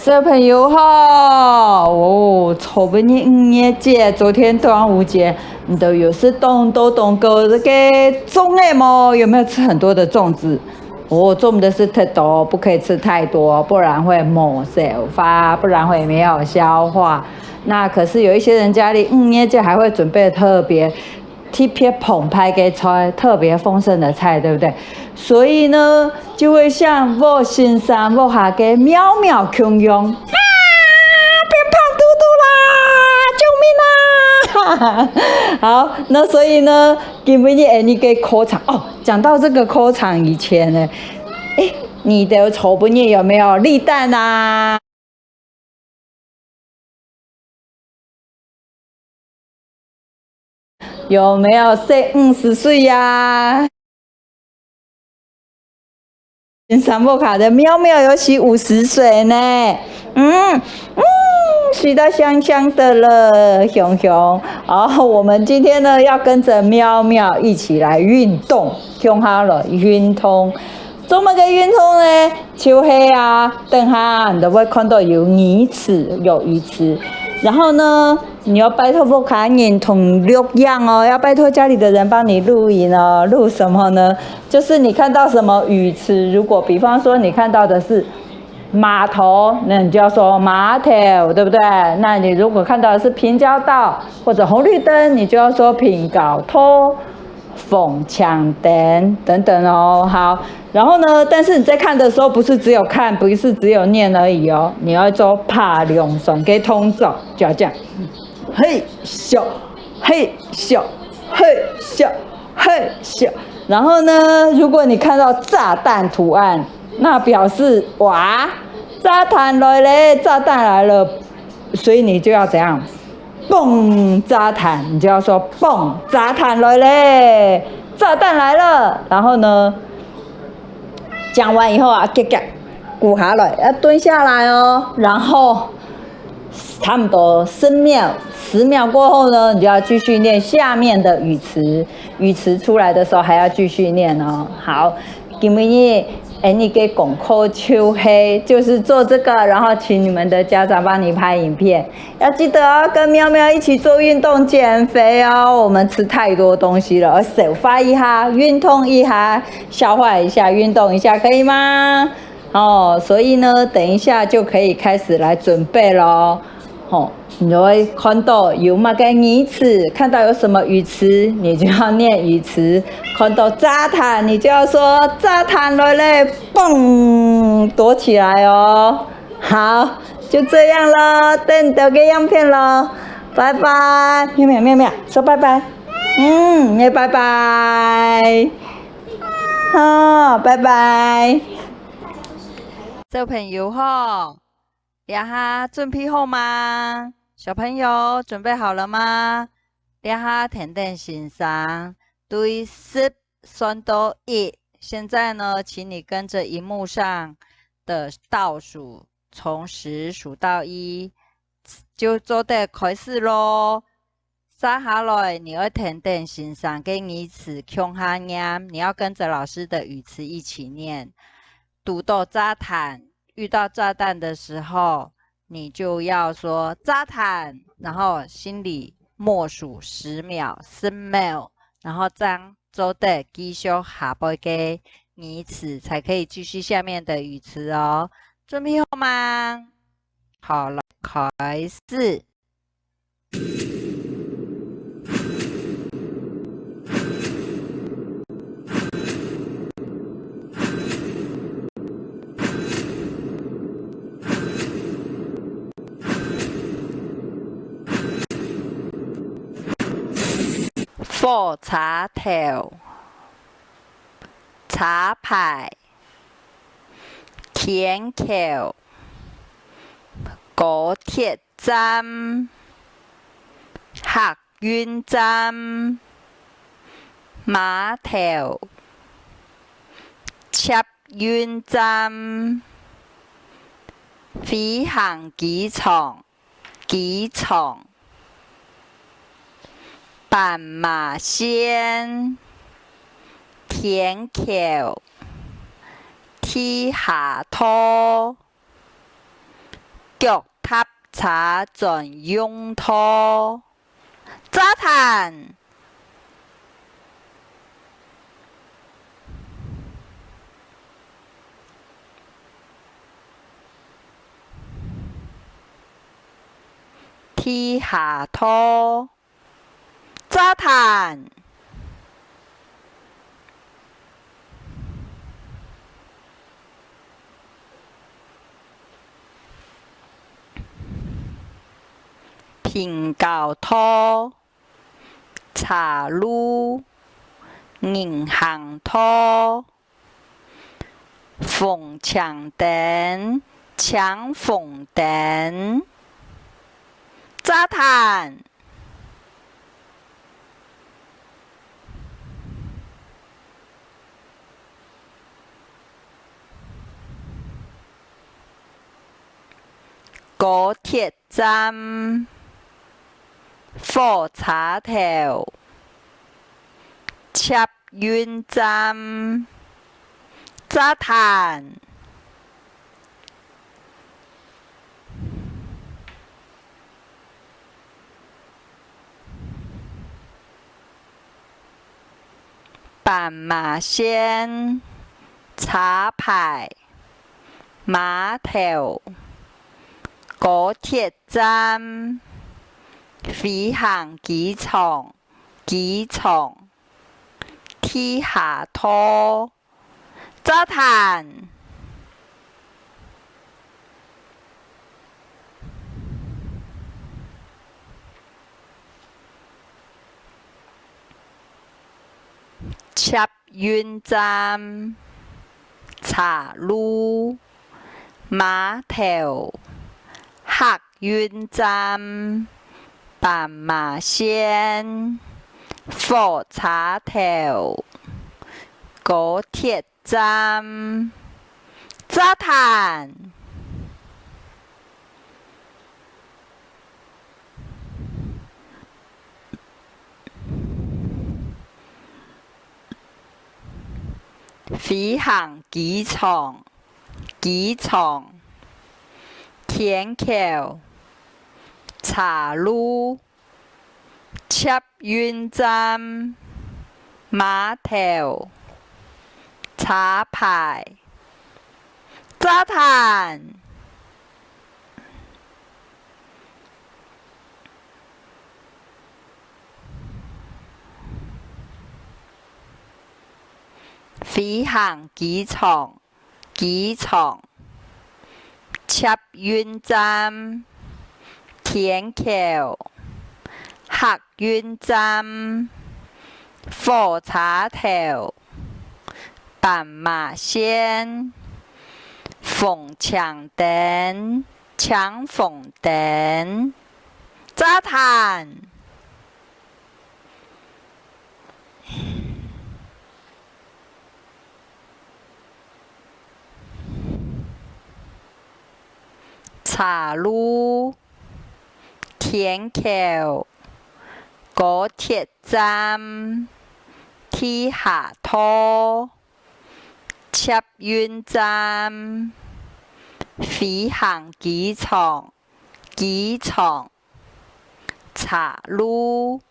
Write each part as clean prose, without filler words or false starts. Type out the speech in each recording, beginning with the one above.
小朋友好哦，错不你5月节，昨天端午节，你都有是动过这个粽子吗？有没有吃很多的粽子？哦，粽的是太多，不可以吃太多，不然会某手发，不然会没有消化。那可是有一些人家里5月节还会准备特别特别澎湃的菜，特别丰盛的菜，对不对？所以呢，就会像我先生我下个妙妙汹涌啊，变胖嘟嘟啦，救命啊！好，那所以呢，今日你给口场哦，讲到这个口场以前呢，你的丑不腻有没有立蛋啊？有没有50岁呀？三步卡的妙妙有喜50岁呢，嗯嗯，许得香香的了，熊熊。好，我们今天呢要跟着妙妙一起来运动，听好了，运动。怎么个运动呢？就黑啊，等下你都会看到有鱼池，有鱼池。然后呢，你要拜托不卡影同录样哦，要拜托家里的人帮你录影哦。录什么呢？就是你看到什么鱼池，如果比方说你看到的是码头，那你就要说码头，对不对？那你如果看到的是平交道或者红绿灯，你就要说平交道。凤墙灯等等哦，好，然后呢？但是你在看的时候，不是只有看，不是只有念而已哦，你要做爬两双给通走，就要这样，嘿咻，嘿咻，嘿咻，嘿咻。然后呢，如果你看到炸弹图案，那表示哇，炸弹来了，炸弹来了，所以你就要怎样？蹦炸弹，你就要说蹦炸弹来嘞，炸弹来了。然后呢，讲完以后啊，鼓下来，要蹲下来哦。然后差不多10秒过后呢，你就要继续念下面的语词。语词出来的时候还要继续念哦。好，今日你给拱扣秋黑，就是做这个，然后请你们的家长帮你拍影片。要记得哦，跟喵喵一起做运动减肥哦。我们吃太多东西了，手发一下，运动一下，消化一下，运动一下，可以吗？哦，所以呢，等一下就可以开始来准备咯。哦，你会看到有那个语词，看到有什么语词，你就要念语词。看到炸弹，你就要说炸弹来了，嘣，躲起来哦。好，就这样咯，等到个样片咯，拜拜，喵，说拜拜。也拜拜。好，拜拜。小朋友好。呀哈，准备好吗？小朋友准备好了吗？呀哈，甜甜欣赏，对10算到1。现在呢，请你跟着荧幕上的倒数，从10数到1，就做得开始咯。接下来你要甜甜欣赏跟语词向下念，你要跟着老师的语词一起念。读到炸弹，遇到炸弹的时候，你就要说炸弹，然后心里默数10秒，10秒，然后这样做的继续下背个语词，才可以继续下面的语词哦。准备好吗？好了，开始。火車頭、茶牌、天橋、高鐵站、客運站、碼頭、捷運站、飛行機場、斑馬線、天橋、地下拖、腳踏車專用道，早晨。地下道，早晨。平交道，岔路，銀行道，鳳牆燈，搶鳳燈，早晨。高鐵站，火車頭，捷運站，早晨。斑馬線，插牌，碼頭，高鐵站，飛行機場，地下道，早晨。捷運站，岔路，碼頭，客運站，斑馬線，火車頭，高鐵站，早晨。飛行機場，天橋，岔路，捷運站，碼頭，插牌，早晨。飛行機場，捷運站，天橋，客運站，火車頭，斑馬線，鳳牆燈，搶鳳燈，早晨。岔路，天橋，高鐵站，地下道，捷運站，飛行機場，岔路，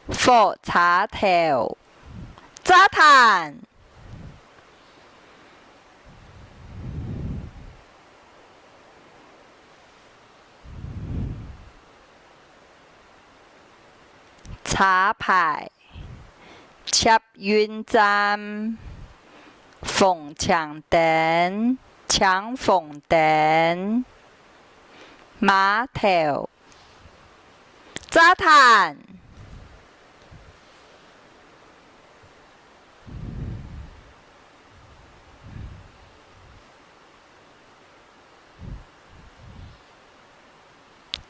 火車頭，早晨。插牌，捷運站，鳳牆燈，搶鳳燈，碼頭，早晨。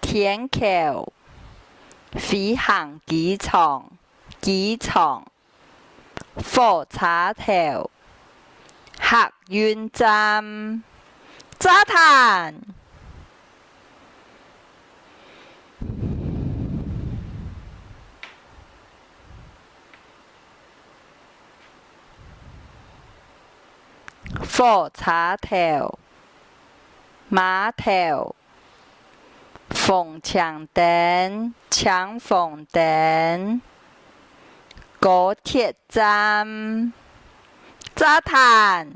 天橋，飛行機場，火車頭，客運站，早晨。火車頭，碼頭，凤墙灯，抢凤灯，高铁站，早炭，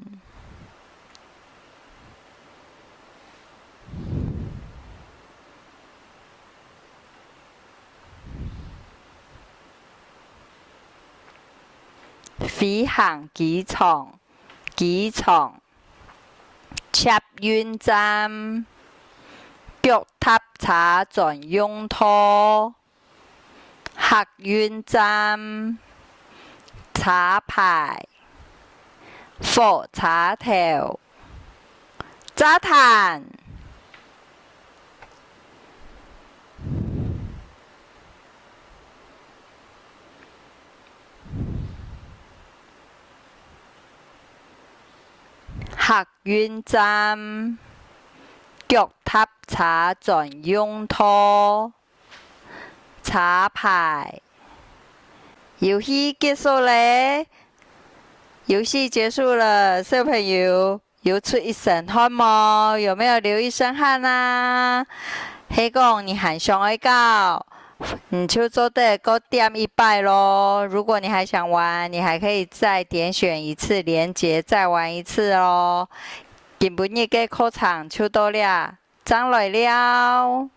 飞行机场，机场，捷运站，脚踏车专用途，客运站，车牌，火车头，早炭。客运站，脚踏车专用途，车牌。游戏结束嘞，游戏结束了，小朋友有出一身汗吗？有没有流一身汗啊？迄讲你很想要到，你就做得够点一拜咯。如果你还想玩，你还可以再点选一次连结，再玩一次哦。今晡日嘅课程就到了，张来了。